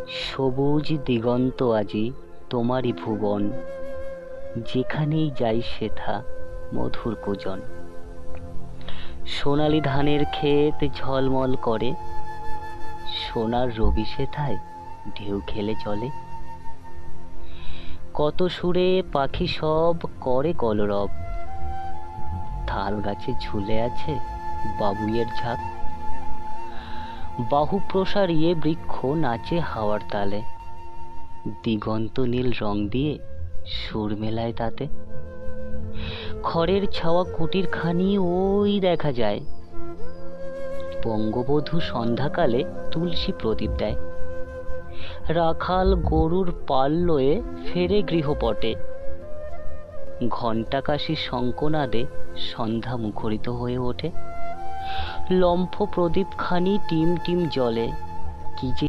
সবুজ দিগন্ত আজি তোমারই ভুবন, যেখানেই যাই সেথা মধুর পূজন। সোনালি ধানের ক্ষেত ঝলমল করে, সোনার রবি সেথায় ঢেউ খেলে চলে। কত সুরে পাখি সব করে কলরব, তাল গাছে ঝুলে আছে বাবুইয়ের ঝাঁক। বাহু প্রসারিয়ে বৃক্ষ নাচে হাওয়ার তালে, দিগন্ত নীল রং দিয়ে সুর মেলায় তাতে। খড়ের ছাওয়া কুটির খানি ওই দেখা যায়, বঙ্গবধূ সন্ধ্যাকালে তুলসী প্রদীপ দেয়। রাখাল গরুর পাল লয়ে ফেরে গৃহপটে, ঘণ্টা কাশি শঙ্কনাদে সন্ধ্যা মুখরিত হয়ে ওঠে। লম্ফ প্রদীপ খানি টিম টিম জ্বলে, কি যে